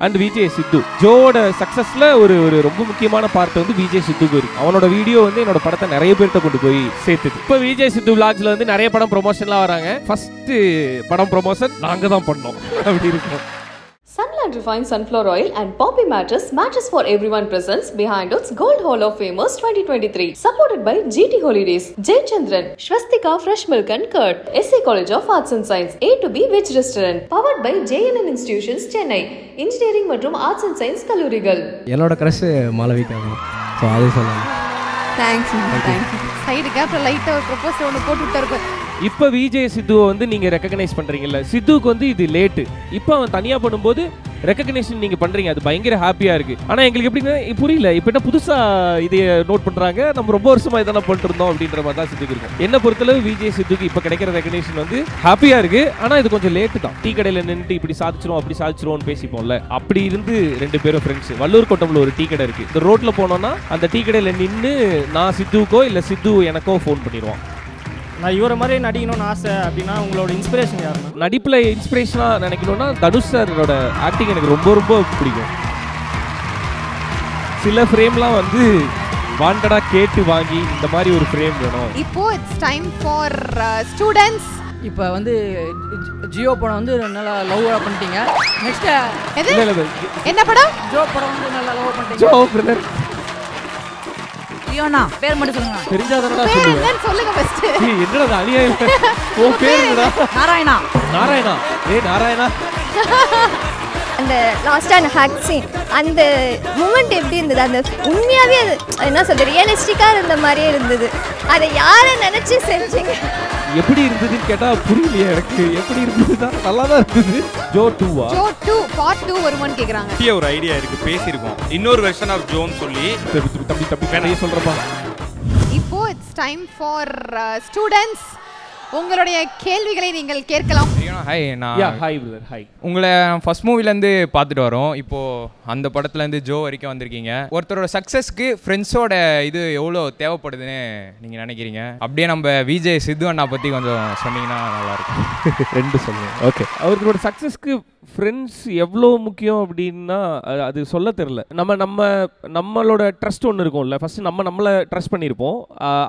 And Vijay சித்து. ஜோவோட சக்சஸ்ல ஒரு ரொம்ப முக்கியமான பார்ட் வந்து விஜய் சித்துக்கு இருக்கு. அவனோட வீடியோ வந்து என்னோட படத்தை நிறைய பேர்கிட்ட கொண்டு போய் சேர்த்துது. இப்போ விஜய் சித்து விளாக்ஸ்ல வந்து நிறைய படம் ப்ரொமோஷன்லாம் வராங்க. ஃபர்ஸ்ட் படம் ப்ரொமோஷன் நாங்க தான் பண்ணோம் அப்படி இருக்கும். Sunland Refined Sunflower Oil and Poppy Mattress for Everyone presents Behind Its Gold Hall of Famers 2023. Supported by GT Holidays, Jay Chandran, Shwastika Fresh Milk and Curd, SC College of Arts and Science, A to B Veg Restaurant. Powered by JNN Institutions, Chennai. Engineering மற்றும் Arts and Science கல்லூரிகள். என்னோட crush Malavika. So அதே சொல்லலாம். Thanks. Side கேப்ல லைட்டா ஒரு proposal ஒன்று போட்டு விட்டாரு. இப்போ விஜய் சித்துவை வந்து நீங்கள் ரெக்கக்னைஸ் பண்ணுறீங்கல்ல, சித்துவுக்கு வந்து இது லேட்டு. இப்போ அவன் தனியாக பண்ணும்போது ரெக்கக்னேஷன் நீங்கள் பண்ணுறீங்க, அது பயங்கர ஹாப்பியாக இருக்குது. ஆனால் எங்களுக்கு எப்படின்னா புரியல, இப்போ என்ன புதுசாக இதை நோட் பண்ணுறாங்க, நம்ம ரொம்ப வருஷமாக இதெல்லாம் பண்ணிட்டு இருந்தோம் அப்படின்ற மாதிரி தான் சித்துக்கு இருக்கும். என்ன பொறுத்தளவு விஜய் சித்துக்கு இப்போ கிடைக்கிற ரெக்கக்னேஷன் வந்து ஹாப்பியாக இருக்குது. ஆனால் இது கொஞ்சம் லேட்டு தான். டீ கடையில் நின்றுட்டு இப்படி சாதிச்சிரும் அப்படி சாதிச்சிருவோம்னு பேசிப்போம்ல, அப்படி இருந்து ரெண்டு பேரும் ஃப்ரெண்ட்ஸ். வள்ளூர் கோட்டமில் ஒரு டீ கடை இருக்குது. இந்த ரோட்டில் போனோன்னா அந்த டீ கடையில் நின்று நான் சித்துவுக்கோ இல்லை சித்து எனக்கோ ஃபோன் பண்ணிடுவான். நான் இவரை மாதிரி நடிக்கணும்னு ஆசை அப்படின்னா உங்களோட இன்ஸ்பிரேஷன் யாருன்னா? நடிப்பில் இன்ஸ்பிரேஷனாக நினைக்கணும்னா தனுஷ் சாரோட ஆக்டிங் எனக்கு ரொம்ப ரொம்ப பிடிக்கும். சில ஃப்ரேம்லாம் வந்து வாண்டடாக கேட்டு வாங்கி இந்த மாதிரி ஒரு ஃப்ரேம் வேணும். இப்போ இட்ஸ் டைம் ஃபார் ஸ்டூடெண்ட்ஸ். இப்போ வந்து ஜியோ படம் வந்து நல்லா லவ் பண்ணிட்டீங்க. நெக்ஸ்ட் என்ன படம்? ஜோ படம் வந்து நல்லா லவ் பண்ணிட்டீங்க. ஜோ பிரதர் லியோனா பேர் மட்டும் சொல்லுங்க. தெரிஞ்சாதடா சொல்லுங்க. சொல்லுங்க ஃபர்ஸ்ட். என்னடா அநியாயம். ஓ பேர் என்னடா? நாராயணா. நாராயணா. நாராயணா. அந்த லாஸ்ட்டான ஹேக் சீன், அந்த மூமெண்ட் எப்படி இருந்தது? அந்த உண்மையாகவே அது என்ன சொல்றது, ரியலிஸ்டிக்காக இருந்த மாதிரியே இருந்தது. அதை யாரை நினச்சி செஞ்சீங்க? எப்படி இருந்ததுன்னு கேட்டால் புரியலையே எனக்கு. எப்படி இருந்ததுன்னா நல்லா தான் இருந்தது. ஜோ 2வா? ஜோ 2 பார்ட் 2 வருமான்னு கேட்குறாங்க. ஒரு ஐடியா இருக்குது, பேசியிருக்கோம். இன்னொரு வெர்ஷன் ஆஃப் ஜோன்னு சொல்லி தம்பி வேணையே சொல்கிறப்பா. இப்போ இட்ஸ் டைம் ஃபார் ஸ்டூடெண்ட்ஸ். உங்களுடைய கேள்விகளை நீங்கள் கேட்கலாம். Hi, hi brother. ஹாய். உங்களை ஃபர்ஸ்ட் மூவிலேருந்து பார்த்துட்டு வரோம். இப்போது அந்த படத்துலேருந்து ஜோ வரைக்கும் வந்திருக்கீங்க. ஒருத்தரோட சக்ஸஸ்க்கு ஃப்ரெண்ட்ஸோட இது எவ்வளோ தேவைப்படுதுன்னு நீங்கள் நினைக்கிறீங்க? அப்படியே நம்ம விஜய் சித்து அண்ணா பற்றி கொஞ்சம் சொன்னீங்கன்னா நல்லாயிருக்கும். ரெண்டு சொல்லுங்கள். ஓகே. அவர்களோட சக்ஸஸ்க்கு ஃப்ரெண்ட்ஸ் எவ்வளோ முக்கியம் அப்படின்னா அது சொல்ல தெரில. நம்மளோட ட்ரஸ்ட் ஒன்று இருக்கும்ல. ஃபஸ்ட்டு நம்மளை ட்ரஸ்ட் பண்ணியிருப்போம்,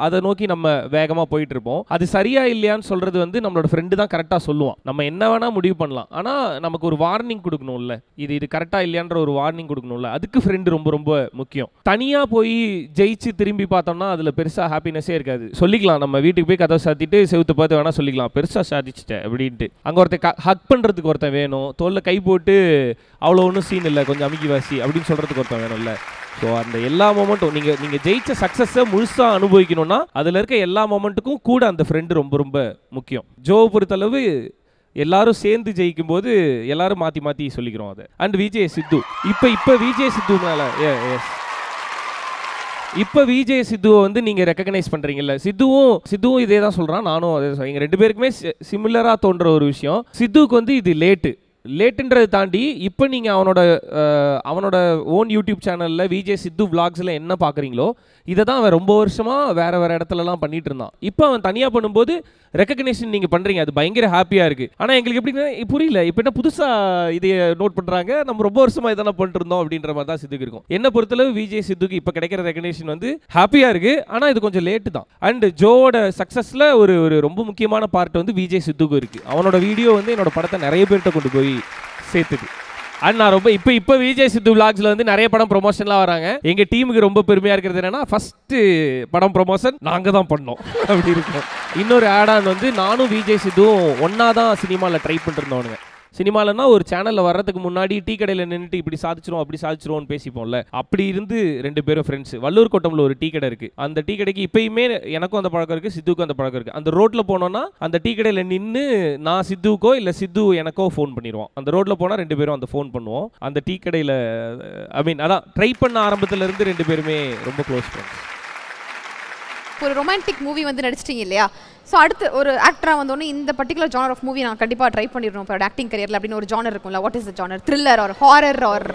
அதை நோக்கி நம்ம வேகமாக போயிட்டு இருப்போம். அது சரியா இல்லையான்னு சொல்கிறது வந்து நம்மளோட ஃப்ரெண்டு தான் கரெக்டாக சொல்லுவான். நம்ம என்ன வேணால் முடிவு பண்ணலாம், ஆனால் நமக்கு ஒரு வார்னிங் கொடுக்கணும்ல, இது கரெக்டாக இல்லையான்ற ஒரு வார்னிங் கொடுக்கணும்ல, அதுக்கு ஃப்ரெண்டு ரொம்ப ரொம்ப முக்கியம். தனியாக போய் ஜெயிச்சு திரும்பி பார்த்தோம்னா அதில் பெருசாக ஹாப்பினஸே இருக்காது. சொல்லிக்கலாம், நம்ம வீட்டுக்கு போய் கதவை சாத்திட்டு செவுத்து பார்த்து வேணால் சொல்லிக்கலாம் பெருசாக சாதிச்சிட்டேன் அப்படின்ட்டு. அங்கே ஒருத்தன் ஹக் பண்ணுறதுக்கு ஒருத்தன் வேணும், தோல்ல கை போட்டு அவ்வளோ ஒன்றும் சீன் இல்லை கொஞ்சம் அமைக்கி வாசி அப்படின்னு சொல்கிறதுக்கு ஒருத்தன் வேணும்ல. ஸோ அந்த எல்லா மொமெண்ட்டும் நீங்கள் ஜெயிச்ச சக்ஸஸை முழுசாக அனுபவிக்கணும்னா அதில் இருக்க எல்லா மொமெண்ட்டுக்கும் கூட அந்த ஃப்ரெண்டு ரொம்ப ரொம்ப முக்கியம். ஜோவை பொறுத்தளவு எல்லாரும் சேர்ந்து ஜெயிக்கும் போது எல்லாரும் மாற்றி மாற்றி சொல்லிக்கிறோம் அதை. அண்ட் விஜய் சித்து இப்போ விஜய் சித்து மேலே இப்போ விஜய் சித்துவை வந்து நீங்கள் ரெக்கக்னைஸ் பண்ணுறீங்கல்ல, சித்துவும் இதே தான் சொல்கிறான், நானும் அதே சொல்கிறேன். எங்கள் ரெண்டு பேருக்குமே சிமிலராக தோன்ற ஒரு விஷயம். சித்துவுக்கு வந்து இது லேட்டுன்றதை தாண்டி இப்போ நீங்கள் அவனோட ஓன் யூடியூப் சேனலில் விஜய் சித்து விளாக்ஸில் என்ன பார்க்குறீங்களோ இதை தான் அவன் ரொம்ப வருஷமாக வேறு இடத்துலலாம் பண்ணிட்டு இருந்தான். இப்போ அவன் தனியாக பண்ணும்போது ரெக்கக்னேஷன் நீங்கள் பண்ணுறீங்க, அது பயங்கர ஹாப்பியாக இருக்குது. ஆனால் எங்களுக்கு எப்படின்னா புரியல, இப்போ என்ன புதுசாக இதை நோட் பண்ணுறாங்க, நம்ம ரொம்ப வருஷமாக இதெல்லாம் பண்ணிட்டு இருந்தோம் அப்படின்ற மாதிரி தான் சித்துக்கு இருக்கும். என்ன பொறுத்தளவு விஜய் சித்துக்கு இப்போ கிடைக்கிற ரெக்கக்னேஷன் வந்து ஹாப்பியாக இருக்குது. ஆனால் இது கொஞ்சம் லேட்டு தான். அண்ட் ஜோவோட சக்ஸஸில் ஒரு ரொம்ப முக்கியமான பார்ட் வந்து விஜய் சித்துக்கு இருக்குது. அவனோட வீடியோ வந்து என்னோட படத்தை நிறைய பேர்கிட்ட கொண்டு போய் சேர்த்துக்கு. அண்ட் நான் ரொம்ப இப்போ விஜய் சித்து விளாக்ஸில் வந்து நிறைய படம் ப்ரொமோஷன்லாம் வராங்க. எங்கள் டீமுக்கு ரொம்ப பெருமையாக இருக்கிறது என்னன்னா ஃபஸ்ட்டு படம் ப்ரொமோஷன் நாங்கள் தான் பண்ணோம் அப்படி இருக்கும். இன்னொரு ஆட் ஆன் வந்து நானும் விஜய் சித்துவும் ஒன்றா தான் சினிமாவில் ட்ரை பண்ணிருந்தோனுங்க. சினிமாலன்னா ஒரு சேனலில் வர்றதுக்கு முன்னாடி டீ கடையில் நின்றுட்டு இப்படி சாதிச்சிரும் அப்படி சாதிச்சிருவோம்னு பேசிப்போம்ல, அப்படி இருந்து ரெண்டு பேரும் ஃப்ரெண்ட்ஸ். வள்ளூர் கோட்டமில் ஒரு டீ கடை இருக்குது. அந்த டீ கடைக்கு இப்போயுமே எனக்கும் அந்த பழக்கம் இருக்குது, சித்துவுக்கும் அந்த பழக்கம் இருக்குது. அந்த ரோட்டில் போனோன்னா அந்த டீ கடையில் நின்று நான் சித்துவுக்கோ இல்லை சித்து எனக்கோ ஃபோன் பண்ணிடுவோம். அந்த ரோட்டில் போனால் ரெண்டு பேரும் அந்த ஃபோன் பண்ணுவோம். அந்த டீ கடையில் அதான் ட்ரை பண்ண ஆரம்பத்துலேருந்து ரெண்டு பேருமே ரொம்ப க்ளோஸ் ஃப்ரெண்ட்ஸ். ஒரு ரொமான்டிக் மூவி வந்து நடிச்சிட்டீங்க இல்லையா? ஸோ அடுத்து ஒரு ஆக்டராக வந்தோடனே இந்த பர்டிகுலர் ஜானர் ஆஃப் மூவி நான் கண்டிப்பாக ட்ரை பண்ணிடணும் இப்போ ஆக்டிங் கரியரில் அப்படின்னு ஒரு ஜானர் இருக்கும்ல. What is the genre? Thriller or horror or?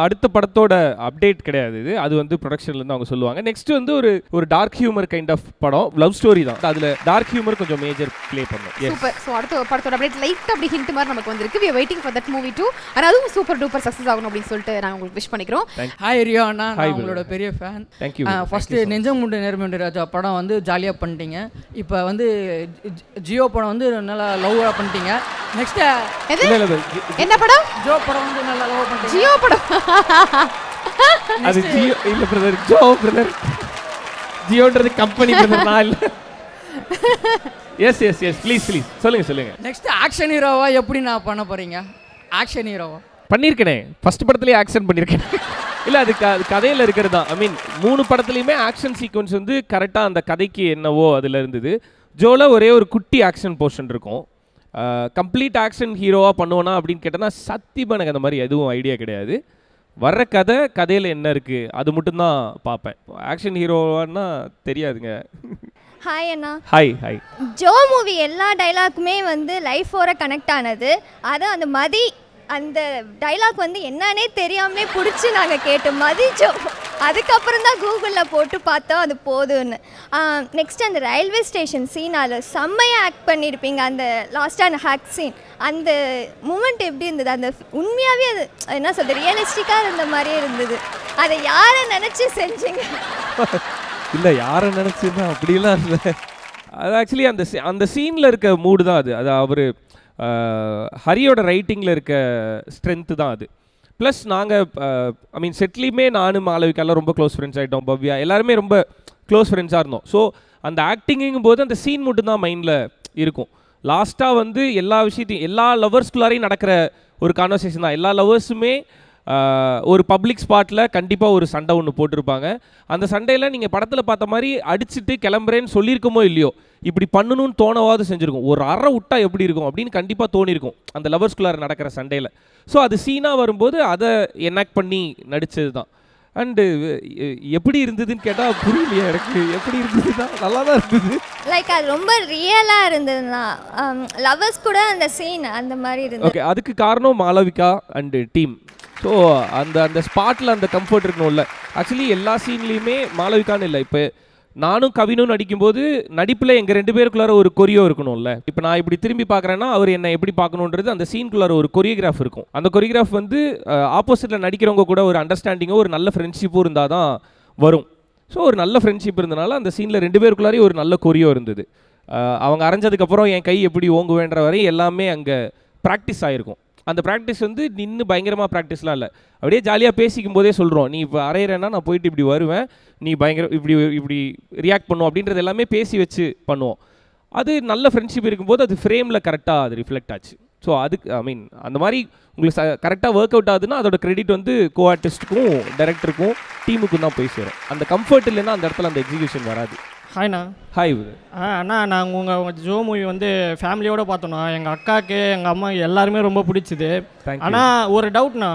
அடுத்த படத்தோட அப்டேட் கிடையாது இது, அது வந்து ப்ரொடக்ஷன்லேருந்து அவங்க சொல்லுவாங்க. நெக்ஸ்ட் வந்து ஒரு டார்க் ஹியூமர் கைண்ட் ஆஃப் படம், லவ் ஸ்டோரி தான். அதில் டார்க் ஹியூமர் கொஞ்சம் மேஜர் ப்ளே பண்ணும். சூப்பர். ஸோ அடுத்த படத்தோட அப்டேட் லைட் அப்படி ஹிண்ட் மாதிரி நமக்கு வந்திருக்கு. We are waiting for that movie too. ஆனால் அதுவும் சூப்பர் டூப்பர் சக்ஸஸ் ஆகணும் அப்படின்னு சொல்லிட்டு நாங்கள் உங்களுக்கு விஷ் பண்ணிக்கிறோம். ஹாய் ரியோ அண்ணா, நான் உங்களோட பெரிய ஃபேன். தேங்க்யூ. ஃபர்ஸ்ட் நெஞ்சம் முண்டு நேர்மையுண்டு ராஜா படம் வந்து ஜாலியாக பண்ணிட்டீங்க. இப்போ வந்து ஜியோ படம் வந்து நல்லா லவ்வாக பண்ணிட்டீங்க. நெக்ஸ்ட் என்ன படம்? ஜோ படம் வந்து நல்லா லவ் பண்ணிட்டீங்க. ஜியோ படம் அது ஜியோ இல்ல பிரதர், ஜோ பிரதர். ஜியோன்றது கம்பெனி பிரதர், நான் இல்ல. Yes yes yes please please சொல்லுங்க. நெக்ஸ்ட் ஆக்ஷன் ஹீரோவா எப்படி நான் பண்ண போறீங்க? ஆக்ஷன் ஹீரோவா பண்ணியிருக்கேனே, ஃபர்ஸ்ட் படத்துலேயே ஆக்ஷன் பண்ணியிருக்கேன். இல்லை அது கதையில் இருக்கிறது தான். ஐ மீன் 3 படத்துலையுமே ஆக்ஷன் சீக்வன்ஸ் வந்து கரெக்டாக அந்த கதைக்கு என்னவோ அதில் இருந்தது. ஜோவில் ஒரே ஒரு குட்டி ஆக்ஷன் போர்ஷன் இருக்கும். கம்ப்ளீட் ஆக்ஷன் ஹீரோவாக பண்ணுவேனா அப்படின்னு கேட்டேன்னா சத்தியமாக எனக்கு அந்த மாதிரி எதுவும் ஐடியா கிடையாது. வர்ற கதையில் என்ன இருக்குது அது மட்டும்தான் பார்ப்பேன். ஆக்ஷன் ஹீரோவான்னா தெரியாதுங்க. ஹாய் அண்ணா. ஹாய். ஜோ மூவி எல்லா டைலாக்குமே வந்து லைஃபோட கனெக்ட் ஆனது. அது அந்த மதி அந்த டைலாக் வந்து என்னன்னே தெரியாமலே பிடிச்சி நாங்கள் கேட்டோம், மதி ஜோ. அதுக்கப்புறம் தான் கூகுளில் போட்டு பார்த்தோம் அது போதும்னு. நெக்ஸ்ட் அந்த ரயில்வே ஸ்டேஷன் சீன், அதில் செம்மையாக ஆக்ட் பண்ணியிருப்பீங்க. அந்த லாஸ்ட்டான ஹேக் சீன், அந்த மூமெண்ட் எப்படி இருந்தது? அந்த உண்மையாகவே அது என்ன சொல்கிறது, ரியலிஸ்டிக்காக இருந்த மாதிரியே இருந்தது. அதை யாரை நினச்சி செஞ்சீங்க? இல்லை யாரை நினச்சிருந்தா அப்படிலாம் இல்லை. அது ஆக்சுவலி அந்த சீனில் இருக்க மூடு தான் அது. அவர் ஹரியோட ரைட்டிங்கில் இருக்க ஸ்ட்ரென்த்து தான் அது. ப்ளஸ் நாங்கள் ஐ மீன் செட்லேயுமே நானும் மாளவிகாலாம் ரொம்ப க்ளோஸ் ஃப்ரெண்ட்ஸ் ஆகிட்டோம். பவ்யா எல்லாருமே ரொம்ப க்ளோஸ் ஃப்ரெண்ட்ஸாக இருந்தோம். ஸோ அந்த ஆக்டிங்கும் போது அந்த சீன் மட்டும்தான் மைண்டில் இருக்கும். லாஸ்ட்டாக வந்து எல்லா விஷயத்தையும் எல்லா லவர்ஸ்குள்ளாரையும் நடக்கிற ஒரு கான்வர்சேஷன் தான். எல்லா லவர்ஸுமே ஒரு பப்ளிக் ஸ்பாட்டில் கண்டிப்பாக ஒரு சண்டை ஒன்று போட்டிருப்பாங்க. அந்த சண்டையில் நீங்கள் படத்தில் பார்த்த மாதிரி அடிச்சுட்டு கிளம்புறேன்னு சொல்லியிருக்கோமோ இல்லையோ, இப்படி பண்ணணும்னு தோணவாது செஞ்சுருக்கும். ஒரு அரை விட்டா எப்படி இருக்கும் அப்படின்னு கண்டிப்பாக தோணியிருக்கும் அந்த லவர்ஸ்குள்ளார நடக்கிற சண்டையில். ஸோ அது சீனாக வரும்போது அதை எனாக்ட் பண்ணி நடித்தது தான். அண்டு எப்படி இருந்ததுன்னு கேட்டால் புரியலையா எனக்கு. எப்படி இருந்ததுன்னா நல்லா தான் இருந்தது. லைக் அது ரொம்ப ரியலாக இருந்ததுன்னா லவர்ஸ் கூட அந்த சீன் அந்த மாதிரி இருந்தது. ஓகே, அதுக்கு காரணம் மாளவிகா அண்டு டீம். ஸோ அந்த ஸ்பாட்டில் அந்த கம்ஃபர்ட் இருக்கணும்ல. ஆக்சுவலி எல்லா சீன்லேயுமே மாளவிகான்னு இல்லை, இப்போ நானும் கவினும் நடிக்கும்போது நடிப்பில் எங்கள் 2 பேருக்குள்ளார ஒரு கொரியோ இருக்கணும்ல. இப்போ நான் இப்படி திரும்பி பார்க்குறேன்னா அவர் என்னை எப்படி பார்க்கணுன்றது அந்த சீனுக்குள்ளார ஒரு கொரியோகிராஃப் இருக்கும். அந்த கொரியோகிராஃப் வந்து ஆப்போசிட்டில் நடிக்கிறவங்க கூட ஒரு அண்டர்ஸ்டாண்டிங்கோ ஒரு நல்ல ஃப்ரெண்ட்ஷிப்பும் இருந்தால் தான் வரும். ஸோ ஒரு நல்ல ஃப்ரெண்ட்ஷிப் இருந்தனால அந்த சீனில் 2 பேருக்குள்ளாரையும் ஒரு நல்ல கொரியோ இருந்தது. அவங்க அரைஞ்சதுக்கப்புறம் என் கை எப்படி ஓங்குவேன்ற வரை எல்லாமே அங்கே ப்ராக்டிஸ் ஆகிருக்கும். அந்த ப்ராக்டிஸ் வந்து நின்று பயங்கரமாக ப்ராக்டிஸ்லாம் இல்லை, அப்படியே ஜாலியாக பேசிக்கும் போதே சொல்கிறோம், நீ இப்போ அரையிறேன்னா நான் போயிட்டு இப்படி வருவேன், நீ இப்படி ரியாக்ட் பண்ணுவோம் அப்படின்றது எல்லாமே பேசி வச்சு பண்ணுவோம். அது நல்ல ஃப்ரெண்ட்ஷிப் இருக்கும்போது அது ஃப்ரேமில் கரெக்டாக அது ரிஃப்ளெக்ட் ஆச்சு. ஸோ அதுக்கு ஐ மீன் அந்த மாதிரி உங்களுக்கு கரெக்டாக ஒர்க் அவுட் ஆகுதுன்னா அதோட கிரெடிட் வந்து கோ ஆர்டிஸ்ட்டுக்கும் டைரக்டருக்கும் டீமுக்கும் தான் போய் சேரும். அந்த கம்ஃபர்ட் இல்லைன்னா அந்த இடத்துல அந்த எக்ஸிக்யூஷன் வராது. ஹாய்ண்ணா. ஹாய். அண்ணா நாங்கள் உங்கள் ஜோ மூவி வந்து ஃபேமிலியோடு பார்த்தோண்ணா. எங்கள் அக்காவுக்கு எங்கள் அம்மா எல்லாருமே ரொம்ப பிடிச்சிது. ஆனால் ஒரு டவுட்ண்ணா,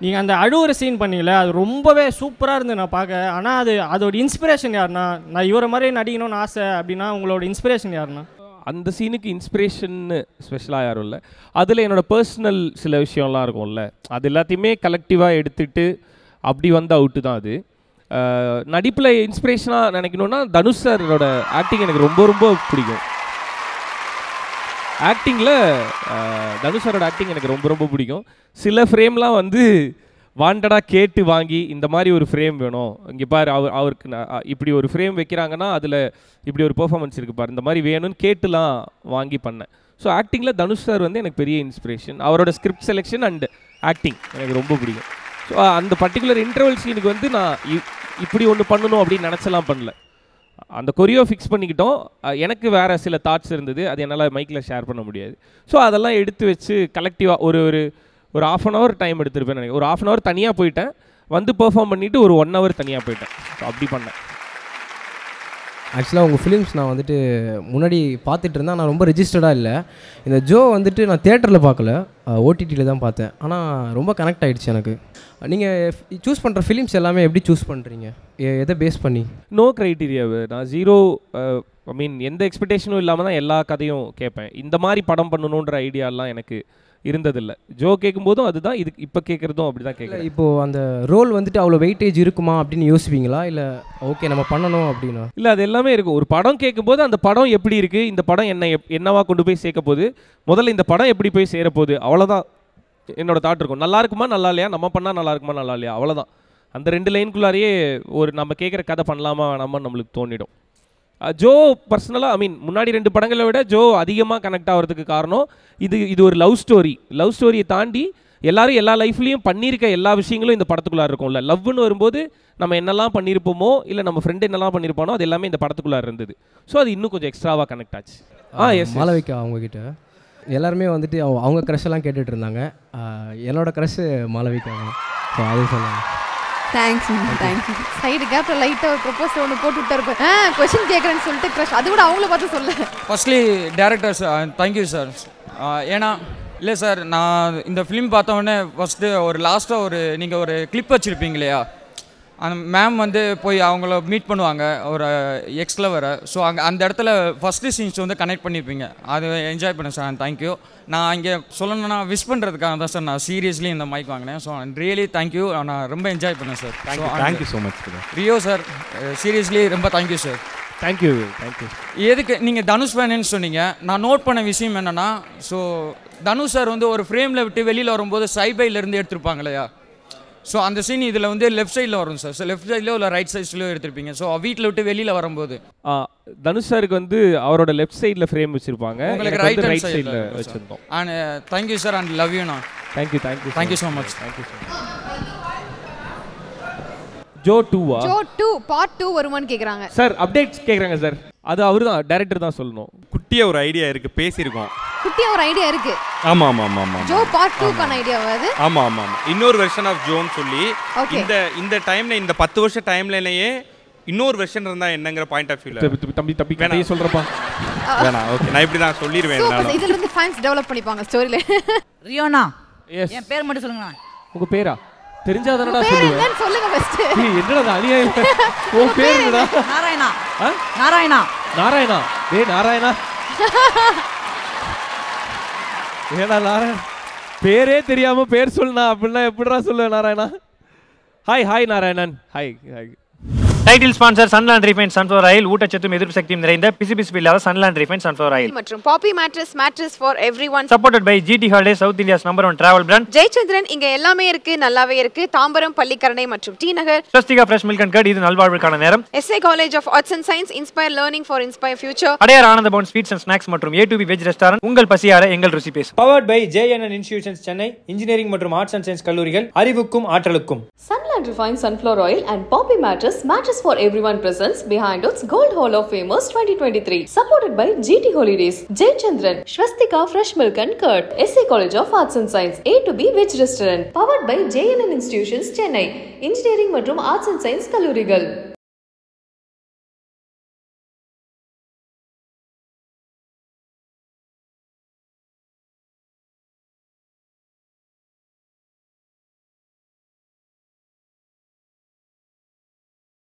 நீங்கள் அந்த அழுவுற சீன் பண்ணீங்களே அது ரொம்பவே சூப்பராக இருந்தது நான் பார்க்க. ஆனால் அதோட இன்ஸ்பிரேஷன் யாருண்ணா? நான் இவரை மாதிரி நடிக்கணும்னு ஆசை அப்படின்னா உங்களோட இன்ஸ்பிரேஷன் யாருண்ணா? அந்த சீனுக்கு இன்ஸ்பிரேஷன் ஸ்பெஷலாக யாரும் இல்லை. அதில் என்னோடய பர்சனல் சில விஷயம்லாம் இருக்கும்ல, அது எல்லாத்தையுமே கலெக்டிவாக எடுத்துகிட்டு அப்படி வந்த அவுட்டு தான் அது. நடிப்பில் இன்ஸ்பிரேஷனாக நினைக்கணுன்னா தனுஷ் சாரோட ஆக்டிங் எனக்கு ரொம்ப ரொம்ப பிடிக்கும். ஆக்டிங்கில் தனுஷ் சாரோட ஆக்டிங் எனக்கு ரொம்ப ரொம்ப பிடிக்கும். சில ஃப்ரேம்லாம் வந்து வாண்டடாக கேட்டு வாங்கி இந்த மாதிரி ஒரு ஃப்ரேம் வேணும், இங்கே பாரு அவருக்கு இப்படி ஒரு ஃப்ரேம் வைக்கிறாங்கன்னா அதில் இப்படி ஒரு பெர்ஃபார்மன்ஸ் இருக்குது பாரு, இந்த மாதிரி வேணும்னு கேட்டுலாம் வாங்கி பண்ணேன். ஸோ ஆக்டிங்கில் தனுஷ் சார் வந்து எனக்கு பெரிய இன்ஸ்பிரேஷன். அவரோட ஸ்கிரிப்ட் செலெக்ஷன் அண்ட் ஆக்டிங் எனக்கு ரொம்ப பிடிக்கும். ஸோ அந்த பர்டிகுலர் இன்டர்வல் சீனுக்கு வந்து நான் இப்படி ஒன்று பண்ணணும் அப்படின்னு நினச்சலாம் பண்ணல. அந்த கொரியோ ஃபிக்ஸ் பண்ணிக்கிட்டோம். எனக்கு வேறு சில தாட்ஸ் இருந்தது, அது என்னால் மைக்கில் ஷேர் பண்ண முடியாது. ஸோ அதெல்லாம் எடுத்து வச்சு கலெக்டிவாக ஒரு 1/2 hour டைம் எடுத்துருப்பேன் எனக்கு. ஒரு 1/2 hour தனியாக போயிட்டேன், வந்து பெர்ஃபார்ம் பண்ணிவிட்டு ஒரு 1 hour தனியாக போயிட்டேன். ஸோ அப்படி பண்ணேன். ஆக்சுவலாக உங்கள் ஃபிலிம்ஸ் நான் வந்துட்டு முன்னாடி பார்த்துட்டு இருந்தேன். நான் ரொம்ப ரெஜிஸ்டர்டாக இல்லை. இந்த ஜோ வந்துட்டு நான் தியேட்டரில் பார்க்கல, ஓடிடியில் தான் பார்த்தேன். ஆனால் ரொம்ப கனெக்ட் ஆகிடுச்சு எனக்கு. நீங்கள் சூஸ் பண்ணுற ஃபிலிம்ஸ் எல்லாமே எப்படி சூஸ் பண்ணுறீங்க, எதை பேஸ் பண்ணி? நோ க்ரைட்டீரியாவை நான் ஜீரோ, ஐ மீன் எந்த எக்ஸ்பெக்டேஷனும் இல்லாமல் தான் எல்லா கதையும் கேட்பேன். இந்த மாதிரி படம் பண்ணணுன்ற ஐடியாலாம் எனக்கு இருந்ததில்லை. ஜோ கேட்கும்போதும் அதுதான், இது இப்போ கேட்குறதும் அப்படி தான் கேட்குறேன். இப்போது அந்த ரோல் வந்துட்டு அவ்வளோ வெயிட்டேஜ் இருக்குமா அப்படின்னு யோசிப்பீங்களா, இல்லை ஓகே நம்ம பண்ணணும் அப்படின்னா? இல்லை, அது எல்லாமே இருக்கும். ஒரு படம் கேட்கும்போது அந்த படம் எப்படி இருக்குது, இந்த படம் என்னவா கொண்டு போய் சேர்க்க போகுது, முதல்ல இந்த படம் எப்படி போய் சேரப்போகுது, அவ்வளோதான் என்னோட தாட் இருக்கும். நல்லா இருக்குமா நல்லா இல்லையா, நம்ம பண்ணால் நல்லா இருக்குமா நல்லா இல்லையா, அவ்வளோதான். அந்த 2 லைனுக்குள்ளாரையே ஒரு நம்ம கேட்குற கதை பண்ணலாமா வேணாமான்னு நம்மளுக்கு தோணிடும். ஜோ பர்சனலாக, ஐ மீன் முன்னாடி 2 படங்களை விட ஜோ அதிகமாக கனெக்ட் ஆகிறதுக்கு காரணம் இது ஒரு லவ் ஸ்டோரியை தாண்டி எல்லாரும் எல்லா லைஃப்லேயும் பண்ணியிருக்க எல்லா விஷயங்களும் இந்த படத்துக்குள்ளார இருக்கும்ல. லவ்னு வரும்போது நம்ம என்னெல்லாம் பண்ணியிருப்போமோ, இல்லை நம்ம ஃப்ரெண்டு என்னெல்லாம் பண்ணியிருப்பானோ அது எல்லாமே இந்த படத்துக்குள்ளார இருந்தது. ஸோ அது இன்னும் கொஞ்சம் எக்ஸ்ட்ராவாக கனெக்ட் ஆச்சு. எஸ் மாளவிகா அவங்கக்கிட்ட எல்லாருமே வந்துட்டு அவங்க க்ரஷெல்லாம் கேட்டுட்டு இருந்தாங்க. என்னோட க்ரஷ் மாளவிகா. ஸோ அது சொன்னாங்க. Thanks thanks. சைடு கேப்பில் லைட்டாக ஒரு ப்ரொப்போஸ் ஒன்று போட்டு விட்டாரு. கொஸ்டின் கேட்குறேன்னு சொல்லிட்டு க்ரஷ், அது கூட அவங்கள பார்த்து சொல்ல. Firstly director sir thank you sir. ஏன்னா இல்லை சார், நான் இந்த ஃபிலிம் பார்த்தோன்னே ஃபஸ்ட்டு ஒரு லாஸ்ட்டாக நீங்கள் ஒரு கிளிப் வச்சுருப்பீங்க இல்லையா, அந்த மேம் வந்து போய் அவங்கள மீட் பண்ணுவாங்க ஒரு எக்ஸில் வர. ஸோ அந்த இடத்துல ஃபஸ்ட்டு சீன்ஸ் வந்து கனெக்ட் பண்ணியிருப்பீங்க, அது என்ஜாய் பண்ணேன் சார். தேங்க்யூ. நான் இங்கே சொல்லணும்னா விஷ் பண்ணுறதுக்காக தான் சார் நான் சீரியஸ்லி இந்த மைக் வாங்கினேன். ஸோ ரியலி தேங்க்யூ, நான் ரொம்ப என்ஜாய் பண்ணேன் sir. Thank you so much Rio sir, seriously ரொம்ப தேங்க்யூ சார். தேங்க்யூ. எதுக்கு நீங்கள் தனுஷ் ஃபேனுன்னு சொன்னீங்க, நான் நோட் பண்ண விஷயம் என்னென்னா, ஸோ தனுஷ் சார் வந்து ஒரு ஃப்ரேமில் விட்டு வெளியில் வரும்போது சைபைலேருந்து எடுத்திருப்பாங்க இல்லையா, ஸோ அந்த சீன் இதில் வந்து லெஃப்ட் சைடில் வரும் சார். ஸோ லெஃப்ட் சைட்லையோ இல்லை ரைட் சைட்ஸ்லையோ எடுத்திருப்பீங்க. ஸோ வீட்டில் விட்டு வெளியில் வரும்போது தனுஷ் சாருக்கு வந்து அவரோட லெஃப்ட் சைடில் ஃப்ரேம் வச்சுருப்பாங்க, உங்களுக்கு ரைட் சைடில் வச்சுருந்தோம். And thank you sir, and love you. நான் thank you so much. Joe 2 Joe 2 part 2 வருமான்னு கேக்குறாங்க சார். அப்டேட்ஸ் கேக்குறாங்க சார். அது அவர்தான் டைரக்டர் தான் சொல்லணும். குட்டியா ஒரு ஐடியா இருக்கு, பேசியிருக்கோம். குட்டியா ஒரு ஐடியா இருக்கு. ஆமா ஜோ பார்ட் 2 கான ஐடியா வருது. ஆமா இன்னொரு வெர்ஷன் ஆஃப் ஜோன் சொல்லி இந்த டைம்ல, இந்த 10 வருஷ டைம்லயே இன்னொரு வெர்ஷன் இருந்தா என்னங்கற பாயிண்ட் ஆஃப் வியூல. தம்பி கதையை சொல்றப்பா வேணா. ஓகே, நான் இப்படி தான் சொல்லிடுவேன். நான் இதுல இருந்து ஃபேன்ஸ் டெவலப் பண்ணிப்பாங்க ஸ்டோரியில. ரியோனா, எஸ், என் பேர் மட்டும் சொல்லுங்க. உங்க பேரா தெரிஞ்சாதானடா சொல்லுவேன். என்னன்னு சொல்லுங்க ஃபர்ஸ்ட். நீ என்னடா அநியாயம். உன் பேர் என்னடா? நாராயணா. நாராயணா. டேய் நாராயணா. ஏடா நாராயணா, பேரே தெரியாம பேர் சொல்லனா அப்படினா எப்படிடா சொல்லுவ Narayana? Hi Narayanan. Hi. Title sponsor Sunland refine sunflower oil. ஊட்டச்சத்தும் எதிர்ப்பு சக்தியும் நிறைந்த பிசுபிசுப்பு இல்லாத சன்லாண்ட் ரீஃபைன் சன்ஃப்ளவர் ஆயில் மற்றும் Poppy mattress for everyone. Supported by GT Holidays, south India's number 1 travel brand. Jayachandran, இங்க எல்லாமே இருக்கு, நல்லாவே இருக்கு. தாம்பரம், பள்ளிக்கரணை மற்றும் T Nagar. Swasthika fresh milk and curd, இது நல்வாழ்வுக்கான நேரம். SA college of arts and science, inspire learning for inspire future. Adyar Ananda Bhavan sweets and snacks மற்றும் A2B வெஜ் ரெஸ்டாரண்ட். உங்கள் பசியார எங்கள் ருசி பேசும். Powered by JNN institutions Chennai, engineering மற்றும் ஆர்ட்ஸ் அண்ட் சயின்ஸ் கல்லூரிகள், அறிவுக்கும் ஆற்றலுக்கும். Sunland Refined Sunflower Oil and Poppy Mattress for Everyone presents Behind Its Gold Hall of Famers 2023. Supported by GT Holidays, Jaychandran, Shwastika Fresh Milk and Curd, SA College of Arts and Science, A2B Veg Restaurant. Powered by JNN Institutions Chennai, Engineering மற்றும் Arts and Science கல்லூரிகள்.